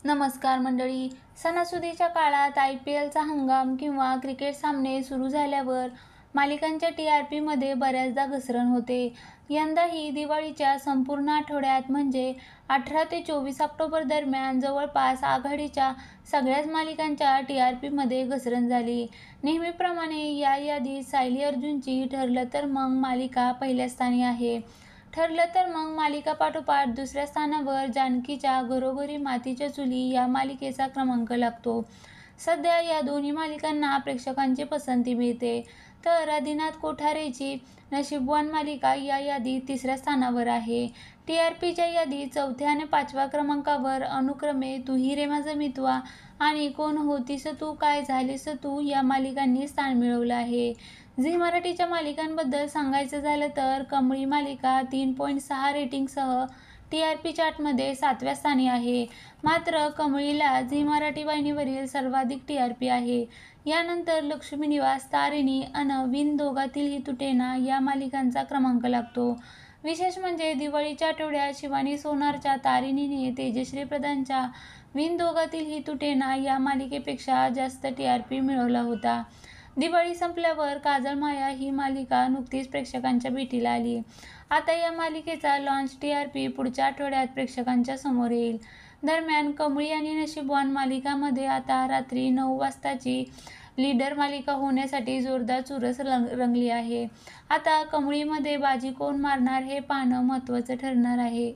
नमस्कार मंडळी. सणासुदीच्या काळात IPLचा हंगाम किंवा क्रिकेट सामने सुरू झाल्यावर मालिकांच्या TRPमध्ये बऱ्याचदा घसरण होते. यंदाही दिवाळीच्या संपूर्ण आठवड्यात म्हणजे 18 ते 24 ऑक्टोबर दरम्यान जवळपास आघाडीच्या सगळ्याच मालिकांच्या TRPमध्ये घसरण झाली. नेहमीप्रमाणे या यादीत सायली अर्जुनची ठरलं तर मग मालिका पहिल्या स्थानी आहे. ठरलं तर मग मालिकापाठोपाठ दुसऱ्या स्थानावर जानकीच्या घरोघरी मातीच्या चुली या मालिकेचा क्रमांक लागतो. सध्या या दोन्ही मालिकांना प्रेक्षकांची पसंती मिळते. तर आदिनाथ कोठारेची नशीबवान मालिका या यादीत तिसऱ्या स्थानावर आहे. TRPच्या यादीत चौथ्या आणि पाचव्या क्रमांकावर अनुक्रमे तू ही रे माझा मितवा आणि कोण होतीस तू काय झालीस तू या मालिकांनी स्थान मिळवलं आहे. झी मराठीच्या मालिकांबद्दल सांगायचं झालं तर कमळी मालिका 3.6 रेटिंगसह TRP चार्टमध्ये 7व्या स्थानी आहे. मात्र कमळीला झी मराठी वाहिनीवरील सर्वाधिक TRP आहे. यानंतर लक्ष्मी निवास, तारिणी अन विण दोघातील तुटेना या मालिकांचा क्रमांक लागतो. विशेष म्हणजे दिवाळीच्या आठवड्यात शिवानी सोनारच्या तारिणीने तेजश्री प्रधानच्या विण दोघातील तुटेना या मालिकेपेक्षा जास्त TRP मिळवला होता. दिवाळी संपल्यावर काजळ माया ही मालिका नुकतीच प्रेक्षकांच्या भेटीला आली. आता या मालिकेचा लॉन्च TRP पुढच्या आठवड्यात प्रेक्षकांच्या समोर येईल. दरम्यान कमळी आणि नशीबवान मालिकांमध्ये आता रात्री 9 वाजताची लीडर मालिका होण्यासाठी जोरदार चुरस रंगली आहे. आता कमळीमध्ये बाजी कोण मारणार हे पाहणं महत्त्वाचं ठरणार आहे.